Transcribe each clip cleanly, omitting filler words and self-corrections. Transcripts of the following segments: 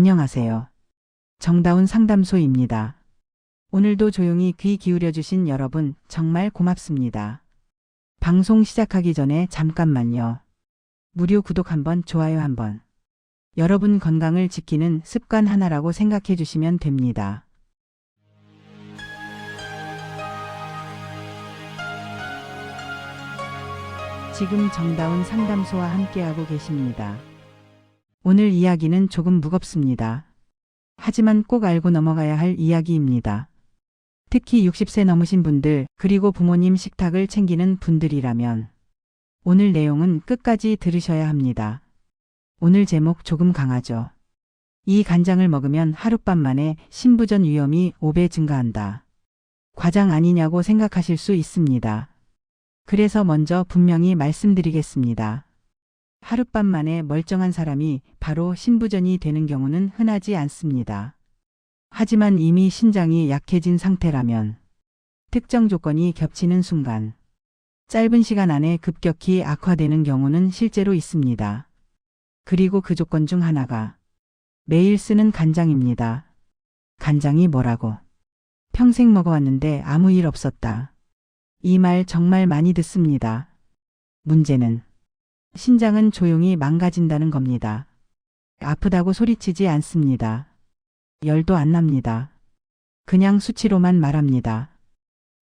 안녕하세요. 정다운 상담소입니다. 오늘도 조용히 귀 기울여 주신 여러분 정말 고맙습니다. 방송 시작하기 전에 잠깐만요. 무료 구독 한번, 좋아요 한번. 여러분 건강을 지키는 습관 하나라고 생각해 주시면 됩니다. 지금 정다운 상담소와 함께하고 계십니다. 오늘 이야기는 조금 무겁습니다. 하지만 꼭 알고 넘어가야 할 이야기입니다. 특히 60세 넘으신 분들, 그리고 부모님 식탁을 챙기는 분들이라면 오늘 내용은 끝까지 들으셔야 합니다. 오늘 제목 조금 강하죠. 이 간장을 먹으면 하룻밤 만에 신부전 위험이 5배 증가한다. 과장 아니냐고 생각하실 수 있습니다. 그래서 먼저 분명히 말씀드리겠습니다. 하룻밤 만에 멀쩡한 사람이 바로 신부전이 되는 경우는 흔하지 않습니다. 하지만 이미 신장이 약해진 상태라면 특정 조건이 겹치는 순간 짧은 시간 안에 급격히 악화되는 경우는 실제로 있습니다. 그리고 그 조건 중 하나가 매일 쓰는 간장입니다. 간장이 뭐라고? 평생 먹어왔는데 아무 일 없었다. 이 말 정말 많이 듣습니다. 문제는 신장은 조용히 망가진다는 겁니다. 아프다고 소리치지 않습니다. 열도 안 납니다. 그냥 수치로만 말합니다.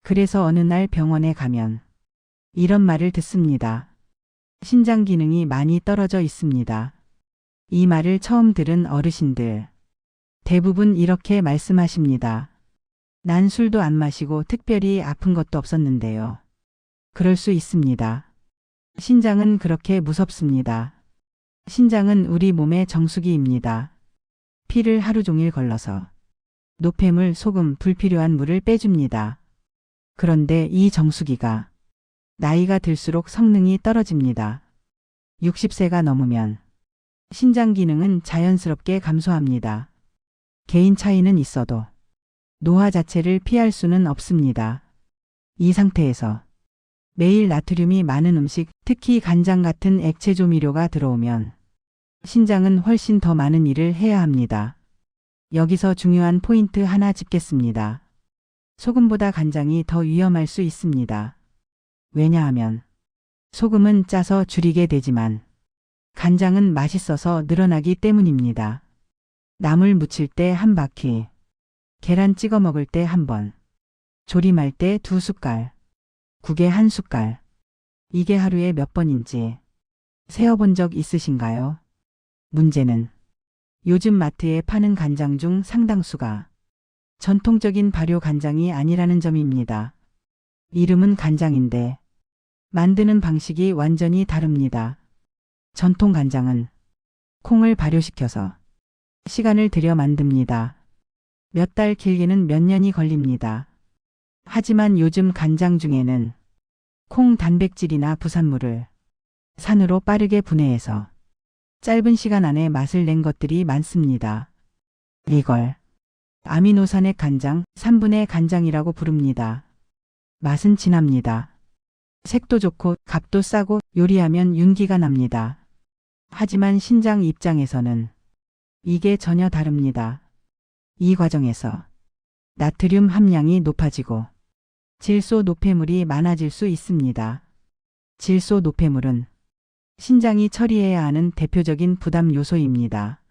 그래서 어느 날 병원에 가면 이런 말을 듣습니다. 신장 기능이 많이 떨어져 있습니다. 이 말을 처음 들은 어르신들 대부분 이렇게 말씀하십니다. 난 술도 안 마시고 특별히 아픈 것도 없었는데요. 그럴 수 있습니다. 신장은 그렇게 무섭습니다. 신장은 우리 몸의 정수기입니다. 피를 하루 종일 걸러서 노폐물, 소금, 불필요한 물을 빼줍니다. 그런데 이 정수기가 나이가 들수록 성능이 떨어집니다. 60세가 넘으면 신장 기능은 자연스럽게 감소합니다. 개인 차이는 있어도 노화 자체를 피할 수는 없습니다. 이 상태에서 매일 나트륨이 많은 음식, 특히 간장 같은 액체 조미료가 들어오면 신장은 훨씬 더 많은 일을 해야 합니다. 여기서 중요한 포인트 하나 짚겠습니다. 소금보다 간장이 더 위험할 수 있습니다. 왜냐하면 소금은 짜서 줄이게 되지만 간장은 맛있어서 늘어나기 때문입니다. 나물 무칠 때 한 바퀴, 계란 찍어 먹을 때 한 번, 조림할 때 2숟갈, 국에 1숟갈. 이게 하루에 몇 번인지 세어본 적 있으신가요? 문제는 요즘 마트에 파는 간장 중 상당수가 전통적인 발효 간장이 아니라는 점입니다. 이름은 간장인데 만드는 방식이 완전히 다릅니다. 전통 간장은 콩을 발효시켜서 시간을 들여 만듭니다. 몇 달, 길게는 몇 년이 걸립니다. 하지만 요즘 간장 중에는 콩 단백질이나 부산물을 산으로 빠르게 분해해서 짧은 시간 안에 맛을 낸 것들이 많습니다. 이걸 아미노산액 간장, 3분의 간장이라고 부릅니다. 맛은 진합니다. 색도 좋고 값도 싸고 요리하면 윤기가 납니다. 하지만 신장 입장에서는 이게 전혀 다릅니다. 이 과정에서 나트륨 함량이 높아지고 질소 노폐물이 많아질 수 있습니다. 질소 노폐물은 신장이 처리해야 하는 대표적인 부담 요소입니다.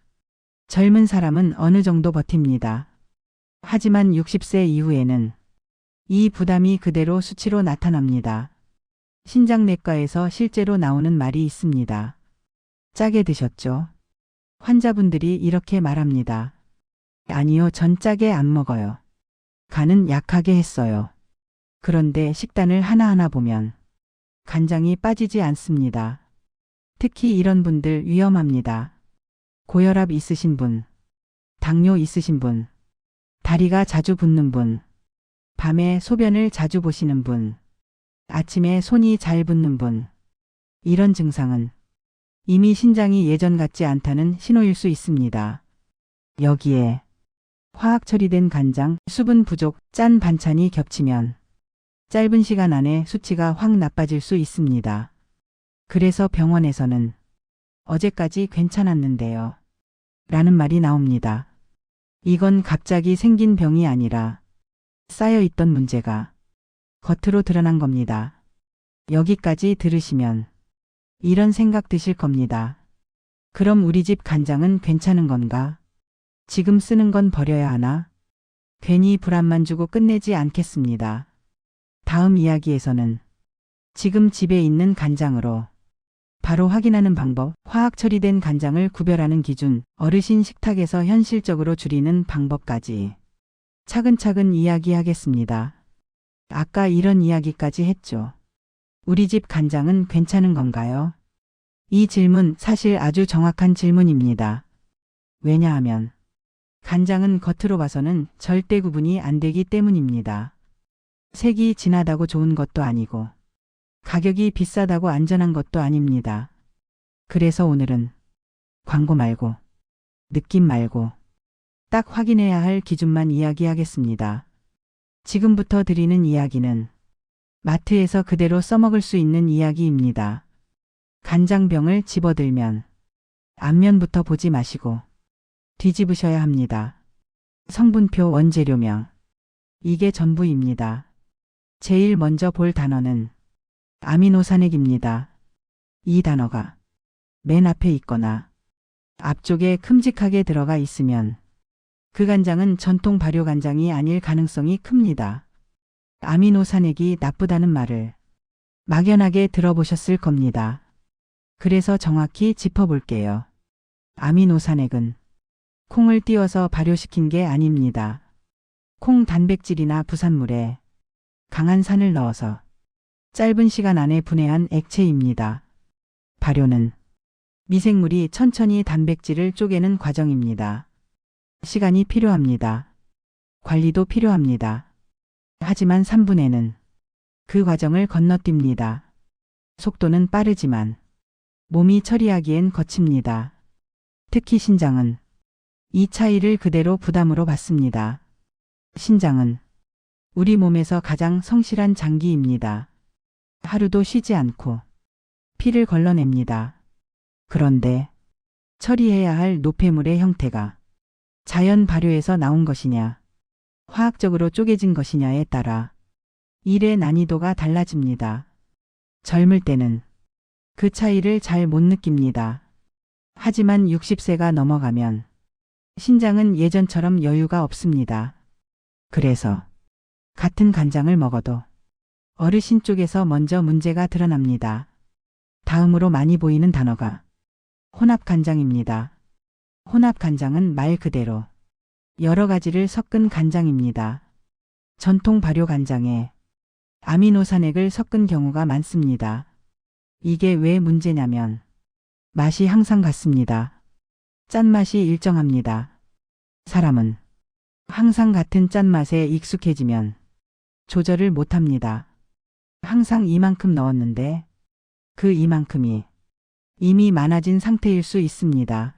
젊은 사람은 어느 정도 버팁니다. 하지만 60세 이후에는 이 부담이 그대로 수치로 나타납니다. 신장내과에서 실제로 나오는 말이 있습니다. 짜게 드셨죠? 환자분들이 이렇게 말합니다. 아니요, 전 짜게 안 먹어요. 간은 약하게 했어요. 그런데 식단을 하나하나 보면 간장이 빠지지 않습니다. 특히 이런 분들 위험합니다. 고혈압 있으신 분, 당뇨 있으신 분, 다리가 자주 붓는 분, 밤에 소변을 자주 보시는 분, 아침에 손이 잘 붓는 분. 이런 증상은 이미 신장이 예전 같지 않다는 신호일 수 있습니다. 여기에 화학 처리된 간장, 수분 부족, 짠 반찬이 겹치면 짧은 시간 안에 수치가 확 나빠질 수 있습니다. 그래서 병원에서는 어제까지 괜찮았는데요. 라는 말이 나옵니다. 이건 갑자기 생긴 병이 아니라 쌓여있던 문제가 겉으로 드러난 겁니다. 여기까지 들으시면 이런 생각 드실 겁니다. 그럼 우리 집 간장은 괜찮은 건가? 지금 쓰는 건 버려야 하나? 괜히 불안만 주고 끝내지 않겠습니다. 다음 이야기에서는 지금 집에 있는 간장으로 바로 확인하는 방법, 화학 처리된 간장을 구별하는 기준, 어르신 식탁에서 현실적으로 줄이는 방법까지 차근차근 이야기하겠습니다. 아까 이런 이야기까지 했죠. 우리 집 간장은 괜찮은 건가요? 이 질문 사실 아주 정확한 질문입니다. 왜냐하면 간장은 겉으로 봐서는 절대 구분이 안 되기 때문입니다. 색이 진하다고 좋은 것도 아니고 가격이 비싸다고 안전한 것도 아닙니다. 그래서 오늘은 광고 말고 느낌 말고 딱 확인해야 할 기준만 이야기하겠습니다. 지금부터 드리는 이야기는 마트에서 그대로 써먹을 수 있는 이야기입니다. 간장병을 집어들면 앞면부터 보지 마시고 뒤집으셔야 합니다. 성분표, 원재료명. 이게 전부입니다. 제일 먼저 볼 단어는 아미노산액입니다. 이 단어가 맨 앞에 있거나 앞쪽에 큼직하게 들어가 있으면 그 간장은 전통 발효 간장이 아닐 가능성이 큽니다. 아미노산액이 나쁘다는 말을 막연하게 들어보셨을 겁니다. 그래서 정확히 짚어볼게요. 아미노산액은 콩을 띄워서 발효시킨 게 아닙니다. 콩 단백질이나 부산물에 강한 산을 넣어서 짧은 시간 안에 분해한 액체입니다. 발효는 미생물이 천천히 단백질을 쪼개는 과정입니다. 시간이 필요합니다. 관리도 필요합니다. 하지만 3분해는 그 과정을 건너뜁니다. 속도는 빠르지만 몸이 처리하기엔 거칩니다. 특히 신장은 이 차이를 그대로 부담으로 받습니다. 신장은 우리 몸에서 가장 성실한 장기입니다. 하루도 쉬지 않고 피를 걸러냅니다. 그런데 처리해야 할 노폐물의 형태가 자연 발효에서 나온 것이냐, 화학적으로 쪼개진 것이냐에 따라 일의 난이도가 달라집니다. 젊을 때는 그 차이를 잘 못 느낍니다. 하지만 60세가 넘어가면 신장은 예전처럼 여유가 없습니다. 그래서 같은 간장을 먹어도 어르신 쪽에서 먼저 문제가 드러납니다. 다음으로 많이 보이는 단어가 혼합간장입니다. 혼합간장은 말 그대로 여러 가지를 섞은 간장입니다. 전통 발효 간장에 아미노산액을 섞은 경우가 많습니다. 이게 왜 문제냐면 맛이 항상 같습니다. 짠맛이 일정합니다. 사람은 항상 같은 짠맛에 익숙해지면 조절을 못합니다. 항상 이만큼 넣었는데 그 이만큼이 이미 많아진 상태일 수 있습니다.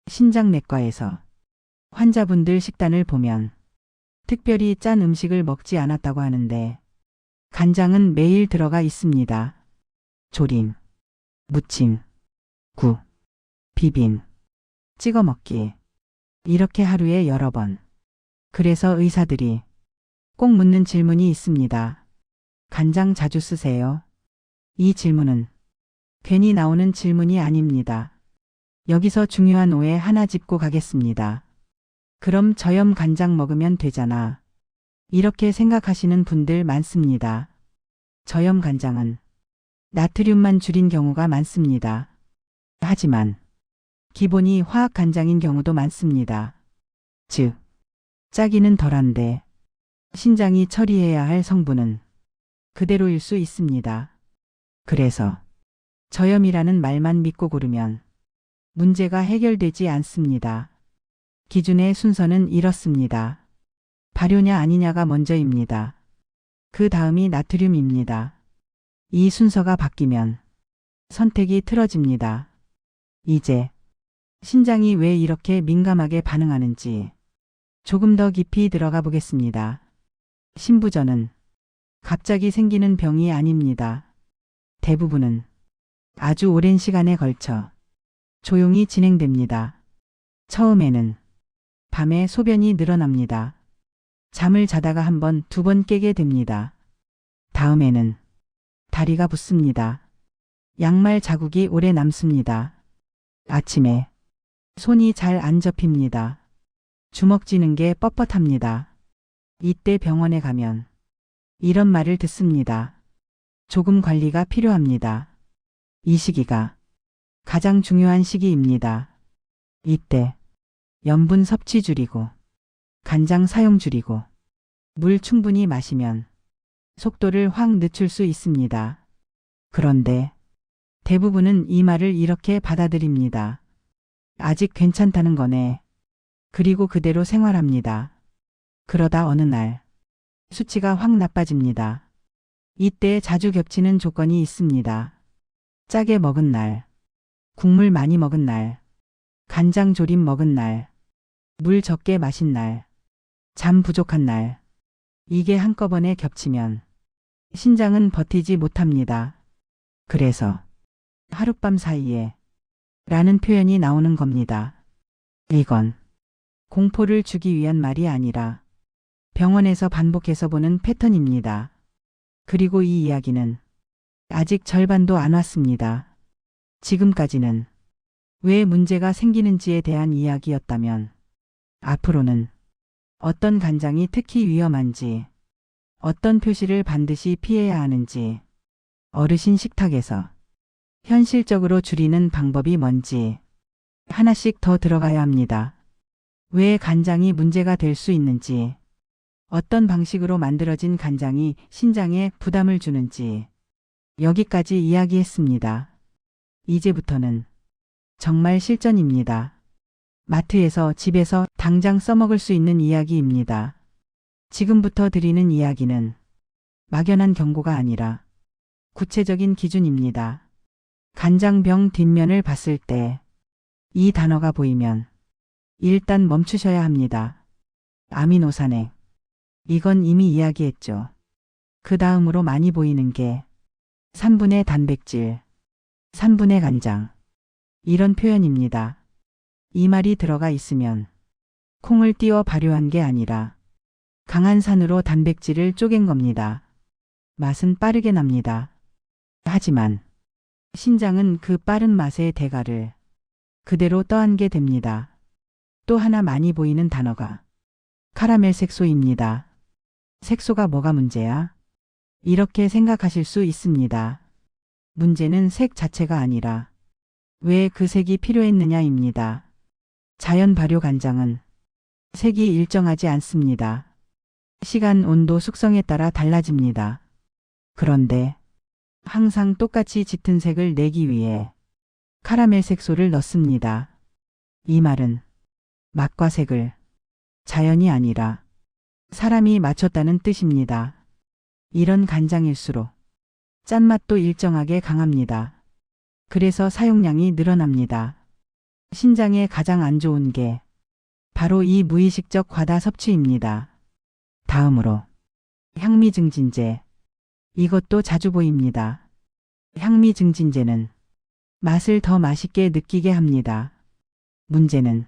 신장내과에서 환자분들 식단을 보면 특별히 짠 음식을 먹지 않았다고 하는데 간장은 매일 들어가 있습니다. 조림, 무침, 국, 비빔, 찍어 먹기. 이렇게 하루에 여러 번. 그래서 의사들이 꼭 묻는 질문이 있습니다. 간장 자주 쓰세요? 이 질문은 괜히 나오는 질문이 아닙니다. 여기서 중요한 오해 하나 짚고 가겠습니다. 그럼 저염 간장 먹으면 되잖아. 이렇게 생각하시는 분들 많습니다. 저염 간장은 나트륨만 줄인 경우가 많습니다. 하지만 기본이 화학 간장인 경우도 많습니다. 즉, 짜기는 덜한데 신장이 처리해야 할 성분은 그대로일 수 있습니다. 그래서 저염이라는 말만 믿고 고르면 문제가 해결되지 않습니다. 기준의 순서는 이렇습니다. 발효냐 아니냐가 먼저입니다. 그 다음이 나트륨입니다. 이 순서가 바뀌면 선택이 틀어집니다. 이제 신장이 왜 이렇게 민감하게 반응하는지 조금 더 깊이 들어가 보겠습니다. 신부전은 갑자기 생기는 병이 아닙니다. 대부분은 아주 오랜 시간에 걸쳐 조용히 진행됩니다. 처음에는 밤에 소변이 늘어납니다. 잠을 자다가 한 번, 두 번 깨게 됩니다. 다음에는 다리가 붓습니다. 양말 자국이 오래 남습니다. 아침에 손이 잘 안 접힙니다. 주먹 쥐는 게 뻣뻣합니다. 이때 병원에 가면 이런 말을 듣습니다. 조금 관리가 필요합니다. 이 시기가 가장 중요한 시기입니다. 이때 염분 섭취 줄이고 간장 사용 줄이고 물 충분히 마시면 속도를 확 늦출 수 있습니다. 그런데 대부분은 이 말을 이렇게 받아들입니다. 아직 괜찮다는 거네. 그리고 그대로 생활합니다. 그러다 어느 날 수치가 확 나빠집니다. 이때 자주 겹치는 조건이 있습니다. 짜게 먹은 날, 국물 많이 먹은 날, 간장 조림 먹은 날, 물 적게 마신 날, 잠 부족한 날. 이게 한꺼번에 겹치면 신장은 버티지 못합니다. 그래서 하룻밤 사이에 라는 표현이 나오는 겁니다. 이건 공포를 주기 위한 말이 아니라 병원에서 반복해서 보는 패턴입니다. 그리고 이 이야기는 아직 절반도 안 왔습니다. 지금까지는 왜 문제가 생기는지에 대한 이야기였다면 앞으로는 어떤 간장이 특히 위험한지, 어떤 표시를 반드시 피해야 하는지, 어르신 식탁에서 현실적으로 줄이는 방법이 뭔지 하나씩 더 들어가야 합니다. 왜 간장이 문제가 될 수 있는지, 어떤 방식으로 만들어진 간장이 신장에 부담을 주는지 여기까지 이야기했습니다. 이제부터는 정말 실전입니다. 마트에서 집에서 당장 써먹을 수 있는 이야기입니다. 지금부터 드리는 이야기는 막연한 경고가 아니라 구체적인 기준입니다. 간장병 뒷면을 봤을 때 이 단어가 보이면 일단 멈추셔야 합니다. 아미노산액. 이건 이미 이야기했죠. 그 다음으로 많이 보이는 게 3분의 단백질, 3분의 간장. 이런 표현입니다. 이 말이 들어가 있으면 콩을 띄워 발효한 게 아니라 강한 산으로 단백질을 쪼갠 겁니다. 맛은 빠르게 납니다. 하지만 신장은 그 빠른 맛의 대가를 그대로 떠안게 됩니다. 또 하나 많이 보이는 단어가 카라멜 색소입니다. 색소가 뭐가 문제야? 이렇게 생각하실 수 있습니다. 문제는 색 자체가 아니라 왜 그 색이 필요했느냐입니다. 자연 발효 간장은 색이 일정하지 않습니다. 시간, 온도, 숙성에 따라 달라집니다. 그런데 항상 똑같이 짙은 색을 내기 위해 카라멜 색소를 넣습니다. 이 말은 맛과 색을 자연이 아니라 사람이 맞췄다는 뜻입니다. 이런 간장일수록 짠맛도 일정하게 강합니다. 그래서 사용량이 늘어납니다. 신장에 가장 안 좋은 게 바로 이 무의식적 과다 섭취입니다. 다음으로 향미증진제. 이것도 자주 보입니다. 향미증진제는 맛을 더 맛있게 느끼게 합니다. 문제는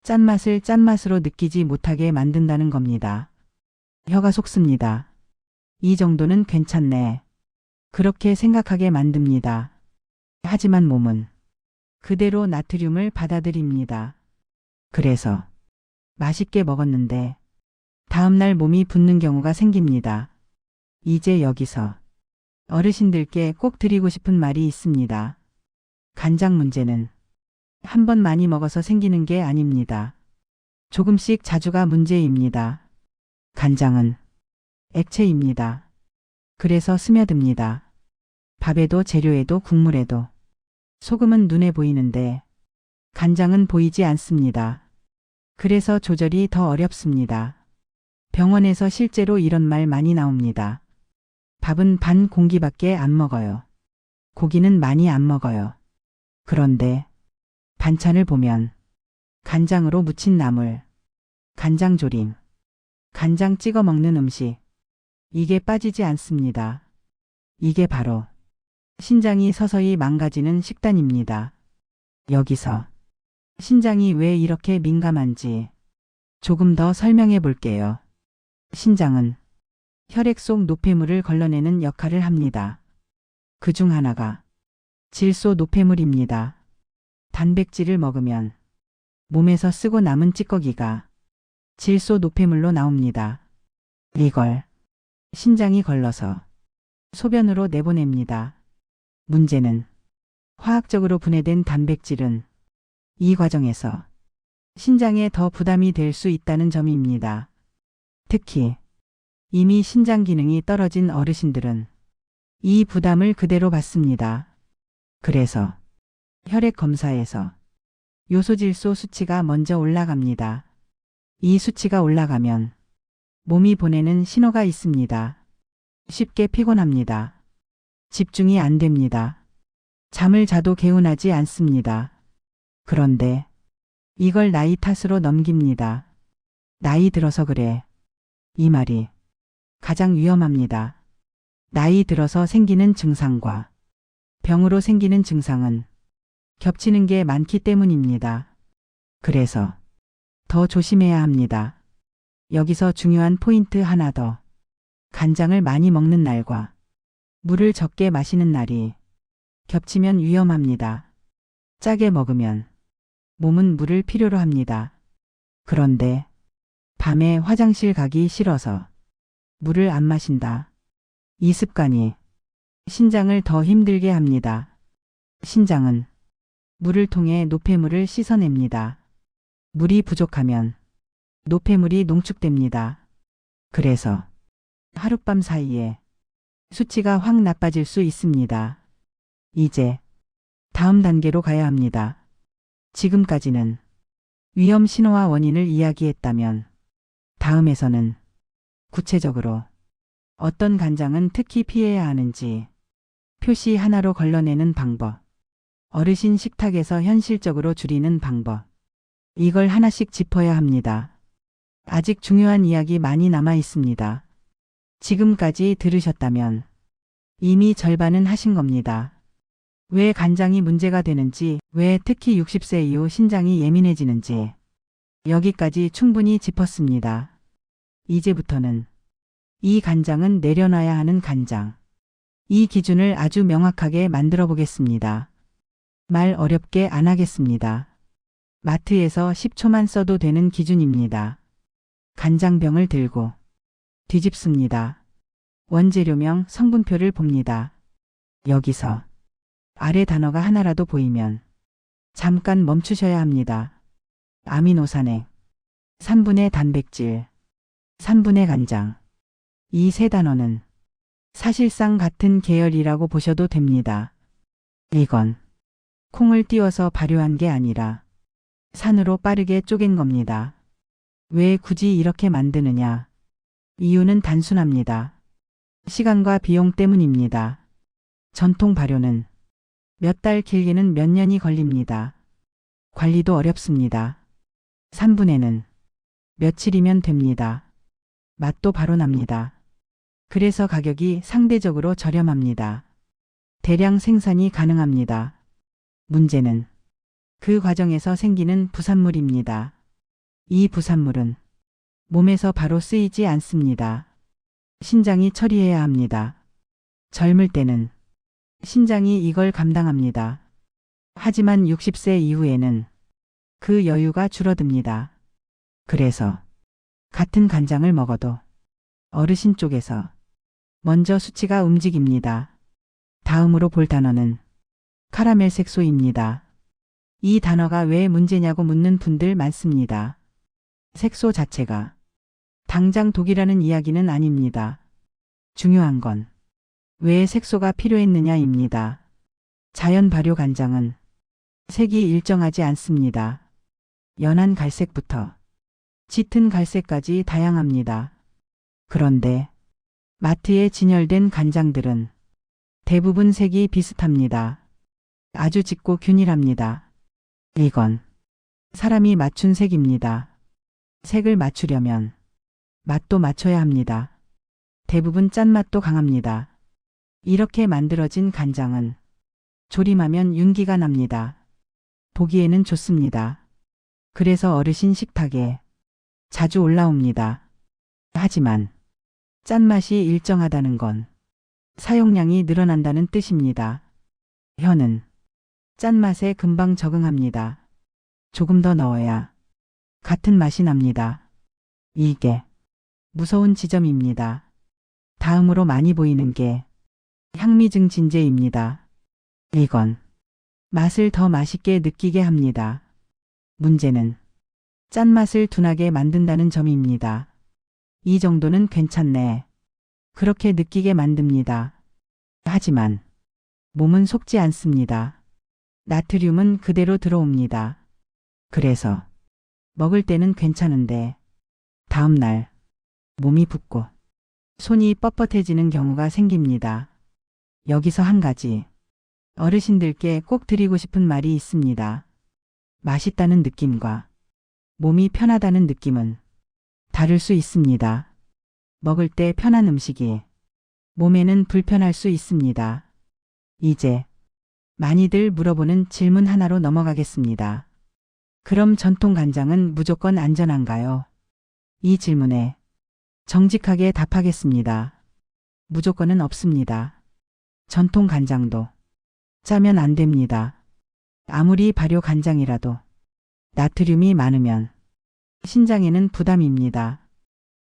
짠맛을 짠맛으로 느끼지 못하게 만든다는 겁니다. 혀가 속습니다. 이 정도는 괜찮네. 그렇게 생각하게 만듭니다. 하지만 몸은 그대로 나트륨을 받아들입니다. 그래서 맛있게 먹었는데 다음날 몸이 붓는 경우가 생깁니다. 이제 여기서 어르신들께 꼭 드리고 싶은 말이 있습니다. 간장 문제는 한 번 많이 먹어서 생기는 게 아닙니다. 조금씩 자주가 문제입니다. 간장은 액체입니다. 그래서 스며듭니다. 밥에도 재료에도 국물에도. 소금은 눈에 보이는데 간장은 보이지 않습니다. 그래서 조절이 더 어렵습니다. 병원에서 실제로 이런 말 많이 나옵니다. 밥은 반 공기밖에 안 먹어요. 고기는 많이 안 먹어요. 그런데 반찬을 보면 간장으로 무친 나물, 간장조림, 간장 찍어 먹는 음식, 이게 빠지지 않습니다. 이게 바로 신장이 서서히 망가지는 식단입니다. 여기서 신장이 왜 이렇게 민감한지 조금 더 설명해 볼게요. 신장은 혈액 속 노폐물을 걸러내는 역할을 합니다. 그 중 하나가 질소 노폐물입니다. 단백질을 먹으면 몸에서 쓰고 남은 찌꺼기가 질소 노폐물로 나옵니다. 이걸 신장이 걸러서 소변으로 내보냅니다. 문제는 화학적으로 분해된 단백질은 이 과정에서 신장에 더 부담이 될 수 있다는 점입니다. 특히 이미 신장 기능이 떨어진 어르신들은 이 부담을 그대로 받습니다. 그래서 혈액 검사에서 요소질소 수치가 먼저 올라갑니다. 이 수치가 올라가면 몸이 보내는 신호가 있습니다. 쉽게 피곤합니다. 집중이 안 됩니다. 잠을 자도 개운하지 않습니다. 그런데 이걸 나이 탓으로 넘깁니다. 나이 들어서 그래. 이 말이 가장 위험합니다. 나이 들어서 생기는 증상과 병으로 생기는 증상은 겹치는 게 많기 때문입니다. 그래서 더 조심해야 합니다. 여기서 중요한 포인트 하나 더. 간장을 많이 먹는 날과 물을 적게 마시는 날이 겹치면 위험합니다. 짜게 먹으면 몸은 물을 필요로 합니다. 그런데 밤에 화장실 가기 싫어서 물을 안 마신다. 이 습관이 신장을 더 힘들게 합니다. 신장은 물을 통해 노폐물을 씻어냅니다. 물이 부족하면 노폐물이 농축됩니다. 그래서 하룻밤 사이에 수치가 확 나빠질 수 있습니다. 이제 다음 단계로 가야 합니다. 지금까지는 위험 신호와 원인을 이야기했다면 다음에서는 구체적으로 어떤 간장은 특히 피해야 하는지 표시 하나로 걸러내는 방법, 어르신 식탁에서 현실적으로 줄이는 방법, 이걸 하나씩 짚어야 합니다. 아직 중요한 이야기 많이 남아 있습니다. 지금까지 들으셨다면 이미 절반은 하신 겁니다. 왜 간장이 문제가 되는지, 왜 특히 60세 이후 신장이 예민해지는지 여기까지 충분히 짚었습니다. 이제부터는 이 간장은 내려놔야 하는 간장. 이 기준을 아주 명확하게 만들어 보겠습니다. 말 어렵게 안 하겠습니다. 마트에서 10초만 써도 되는 기준입니다. 간장병을 들고 뒤집습니다. 원재료명 성분표를 봅니다. 여기서 아래 단어가 하나라도 보이면 잠깐 멈추셔야 합니다. 아미노산액, 3분의 단백질, 3분의 간장. 이 세 단어는 사실상 같은 계열이라고 보셔도 됩니다. 이건 콩을 띄워서 발효한 게 아니라 산으로 빠르게 쪼갠 겁니다. 왜 굳이 이렇게 만드느냐? 이유는 단순합니다. 시간과 비용 때문입니다. 전통 발효는 몇 달 길게는 몇 년이 걸립니다. 관리도 어렵습니다. 3분에는 며칠이면 됩니다. 맛도 바로 납니다. 그래서 가격이 상대적으로 저렴합니다. 대량 생산이 가능합니다. 문제는 그 과정에서 생기는 부산물입니다. 이 부산물은 몸에서 바로 쓰이지 않습니다. 신장이 처리해야 합니다. 젊을 때는 신장이 이걸 감당합니다. 하지만 60세 이후에는 그 여유가 줄어듭니다. 그래서 같은 간장을 먹어도 어르신 쪽에서 먼저 수치가 움직입니다. 다음으로 볼 단어는 카라멜 색소입니다. 이 단어가 왜 문제냐고 묻는 분들 많습니다. 색소 자체가 당장 독이라는 이야기는 아닙니다. 중요한 건 왜 색소가 필요했느냐입니다. 자연 발효 간장은 색이 일정하지 않습니다. 연한 갈색부터 짙은 갈색까지 다양합니다. 그런데 마트에 진열된 간장들은 대부분 색이 비슷합니다. 아주 짙고 균일합니다. 이건 사람이 맞춘 색입니다. 색을 맞추려면 맛도 맞춰야 합니다. 대부분 짠맛도 강합니다. 이렇게 만들어진 간장은 조림하면 윤기가 납니다. 보기에는 좋습니다. 그래서 어르신 식탁에 자주 올라옵니다. 하지만 짠맛이 일정하다는 건 사용량이 늘어난다는 뜻입니다. 혀는 짠맛에 금방 적응합니다. 조금 더 넣어야 같은 맛이 납니다. 이게 무서운 지점입니다. 다음으로 많이 보이는 게 향미증 진제입니다. 이건 맛을 더 맛있게 느끼게 합니다. 문제는 짠맛을 둔하게 만든다는 점입니다. 이 정도는 괜찮네. 그렇게 느끼게 만듭니다. 하지만 몸은 속지 않습니다. 나트륨은 그대로 들어옵니다. 그래서 먹을 때는 괜찮은데 다음 날 몸이 붓고 손이 뻣뻣해지는 경우가 생깁니다. 여기서 한 가지 어르신들께 꼭 드리고 싶은 말이 있습니다. 맛있다는 느낌과 몸이 편하다는 느낌은 다를 수 있습니다. 먹을 때 편한 음식이 몸에는 불편할 수 있습니다. 이제 많이들 물어보는 질문 하나로 넘어가겠습니다. 그럼 전통 간장은 무조건 안전한가요? 이 질문에 정직하게 답하겠습니다. 무조건은 없습니다. 전통 간장도 짜면 안 됩니다. 아무리 발효 간장이라도 나트륨이 많으면 신장에는 부담입니다.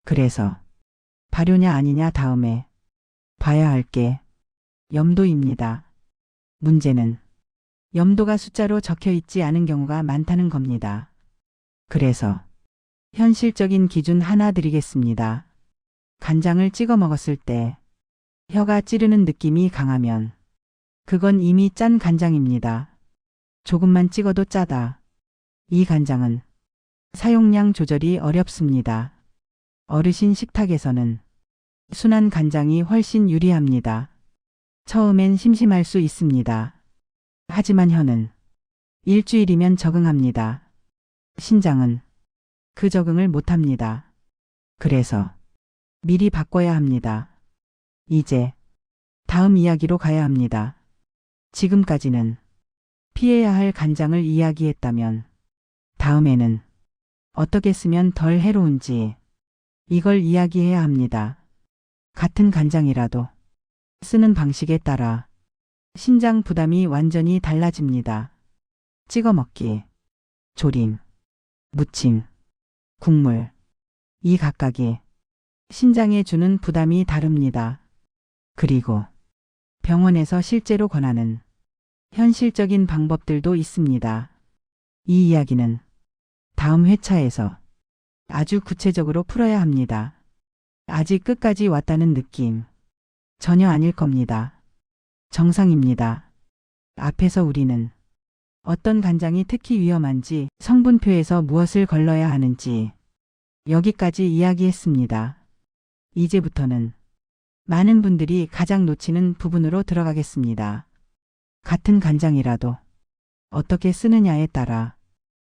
그래서 발효냐 아니냐 다음에 봐야 할 게 염도입니다. 문제는 염도가 숫자로 적혀 있지 않은 경우가 많다는 겁니다. 그래서 현실적인 기준 하나 드리겠습니다. 간장을 찍어 먹었을 때 혀가 찌르는 느낌이 강하면 그건 이미 짠 간장입니다. 조금만 찍어도 짜다. 이 간장은 사용량 조절이 어렵습니다. 어르신 식탁에서는 순한 간장이 훨씬 유리합니다. 처음엔 심심할 수 있습니다. 하지만 혀는 일주일이면 적응합니다. 신장은 그 적응을 못합니다. 그래서 미리 바꿔야 합니다. 이제 다음 이야기로 가야 합니다. 지금까지는 피해야 할 간장을 이야기했다면 다음에는 어떻게 쓰면 덜 해로운지 이걸 이야기해야 합니다. 같은 간장이라도 쓰는 방식에 따라 신장 부담이 완전히 달라집니다. 찍어 먹기, 조림, 무침, 국물, 이 각각이 신장에 주는 부담이 다릅니다. 그리고 병원에서 실제로 권하는 현실적인 방법들도 있습니다. 이 이야기는 다음 회차에서 아주 구체적으로 풀어야 합니다. 아직 끝까지 왔다는 느낌 전혀 아닐 겁니다. 정상입니다. 앞에서 우리는 어떤 간장이 특히 위험한지, 성분표에서 무엇을 걸러야 하는지 여기까지 이야기했습니다. 이제부터는 많은 분들이 가장 놓치는 부분으로 들어가겠습니다. 같은 간장이라도 어떻게 쓰느냐에 따라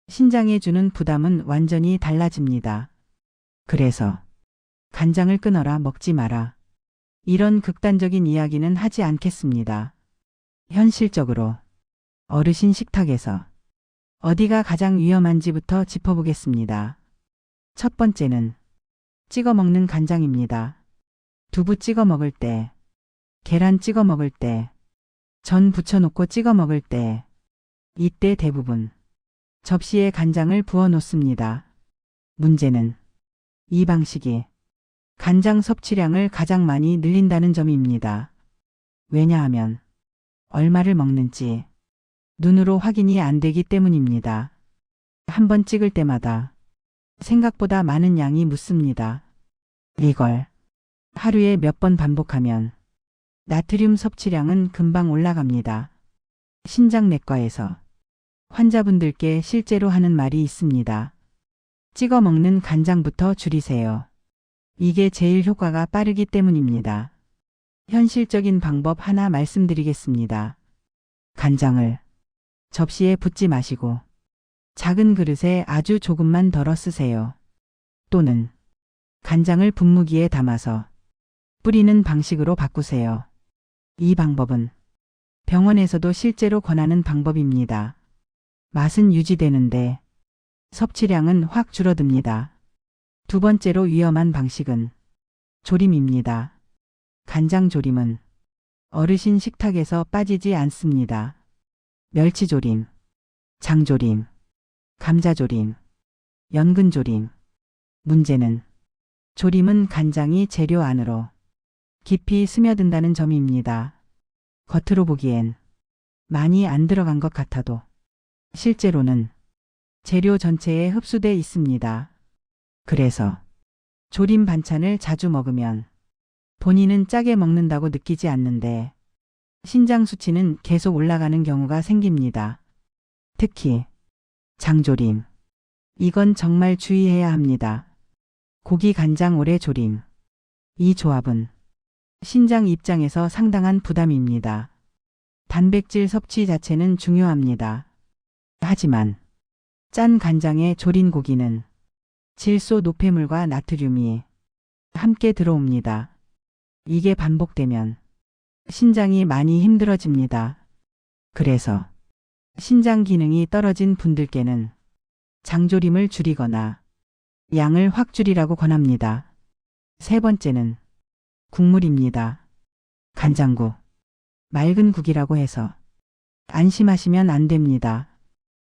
신장에 주는 부담은 완전히 달라집니다. 그래서 간장을 끊어라 먹지 마라. 이런 극단적인 이야기는 하지 않겠습니다. 현실적으로 어르신 식탁에서 어디가 가장 위험한지부터 짚어보겠습니다. 첫 번째는 찍어 먹는 간장입니다. 두부 찍어 먹을 때, 계란 찍어 먹을 때, 전 부쳐놓고 찍어 먹을 때, 이때 대부분 접시에 간장을 부어 놓습니다. 문제는 이 방식이 간장 섭취량을 가장 많이 늘린다는 점입니다. 왜냐하면 얼마를 먹는지 눈으로 확인이 안 되기 때문입니다. 한 번 찍을 때마다 생각보다 많은 양이 묻습니다. 이걸 하루에 몇 번 반복하면 나트륨 섭취량은 금방 올라갑니다. 신장내과에서 환자분들께 실제로 하는 말이 있습니다. 찍어 먹는 간장부터 줄이세요. 이게 제일 효과가 빠르기 때문입니다. 현실적인 방법 하나 말씀드리겠습니다. 간장을 접시에 붓지 마시고 작은 그릇에 아주 조금만 덜어 쓰세요. 또는 간장을 분무기에 담아서 뿌리는 방식으로 바꾸세요. 이 방법은 병원에서도 실제로 권하는 방법입니다. 맛은 유지되는데 섭취량은 확 줄어듭니다. 두 번째로 위험한 방식은 조림입니다. 간장조림은 어르신 식탁에서 빠지지 않습니다. 멸치조림, 장조림, 감자조림, 연근조림. 문제는 조림은 간장이 재료 안으로 깊이 스며든다는 점입니다. 겉으로 보기엔 많이 안 들어간 것 같아도 실제로는 재료 전체에 흡수돼 있습니다. 그래서 조림 반찬을 자주 먹으면 본인은 짜게 먹는다고 느끼지 않는데 신장 수치는 계속 올라가는 경우가 생깁니다. 특히 장조림. 이건 정말 주의해야 합니다. 고기 간장 오래 조림. 이 조합은 신장 입장에서 상당한 부담입니다. 단백질 섭취 자체는 중요합니다. 하지만 짠 간장에 졸인 고기는 질소 노폐물과 나트륨이 함께 들어옵니다. 이게 반복되면 신장이 많이 힘들어집니다. 그래서 신장 기능이 떨어진 분들께는 장조림을 줄이거나 양을 확 줄이라고 권합니다. 세 번째는 국물입니다. 간장국, 맑은 국이라고 해서 안심하시면 안 됩니다.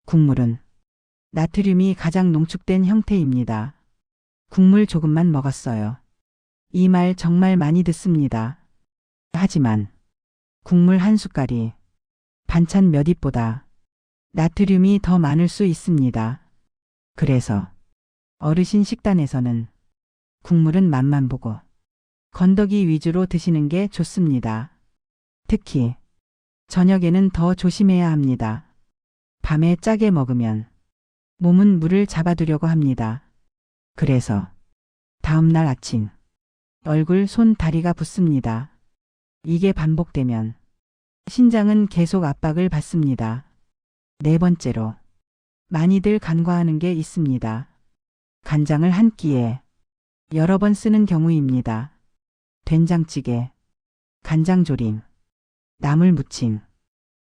국물은 나트륨이 가장 농축된 형태입니다. 국물 조금만 먹었어요. 이 말 정말 많이 듣습니다. 하지만 국물 한 숟갈이 반찬 몇 입보다 나트륨이 더 많을 수 있습니다. 그래서 어르신 식단에서는 국물은 맛만 보고 건더기 위주로 드시는 게 좋습니다. 특히 저녁에는 더 조심해야 합니다. 밤에 짜게 먹으면 몸은 물을 잡아두려고 합니다. 그래서 다음날 아침 얼굴, 손, 다리가 붓습니다. 이게 반복되면 신장은 계속 압박을 받습니다. 네 번째로 많이들 간과하는 게 있습니다. 간장을 한 끼에 여러 번 쓰는 경우입니다. 된장찌개, 간장조림, 나물무침,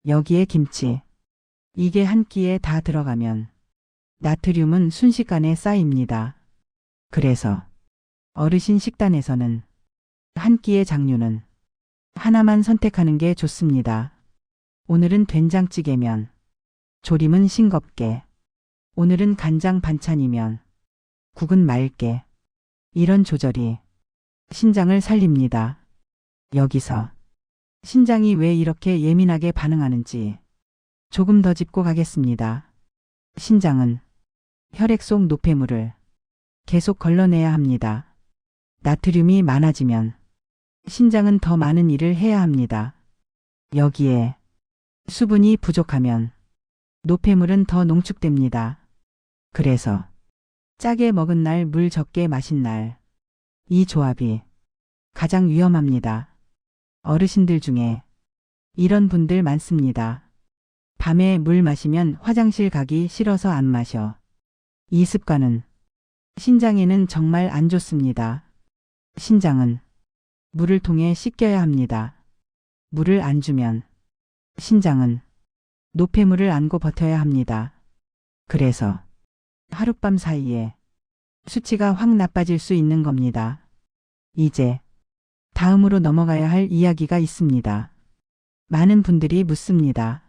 여기에 김치. 이게 한 끼에 다 들어가면 나트륨은 순식간에 쌓입니다. 그래서 어르신 식단에서는 한 끼의 장류는 하나만 선택하는 게 좋습니다. 오늘은 된장찌개면 조림은 싱겁게, 오늘은 간장 반찬이면 국은 맑게. 이런 조절이 신장을 살립니다. 여기서 신장이 왜 이렇게 예민하게 반응하는지 조금 더 짚고 가겠습니다. 신장은 혈액 속 노폐물을 계속 걸러내야 합니다. 나트륨이 많아지면 신장은 더 많은 일을 해야 합니다. 여기에 수분이 부족하면 노폐물은 더 농축됩니다. 그래서 짜게 먹은 날, 물 적게 마신 날, 이 조합이 가장 위험합니다. 어르신들 중에 이런 분들 많습니다. 밤에 물 마시면 화장실 가기 싫어서 안 마셔. 이 습관은 신장에는 정말 안 좋습니다. 신장은 물을 통해 씻겨야 합니다. 물을 안 주면 신장은 노폐물을 안고 버텨야 합니다. 그래서 하룻밤 사이에 수치가 확 나빠질 수 있는 겁니다. 이제 다음으로 넘어가야 할 이야기가 있습니다. 많은 분들이 묻습니다.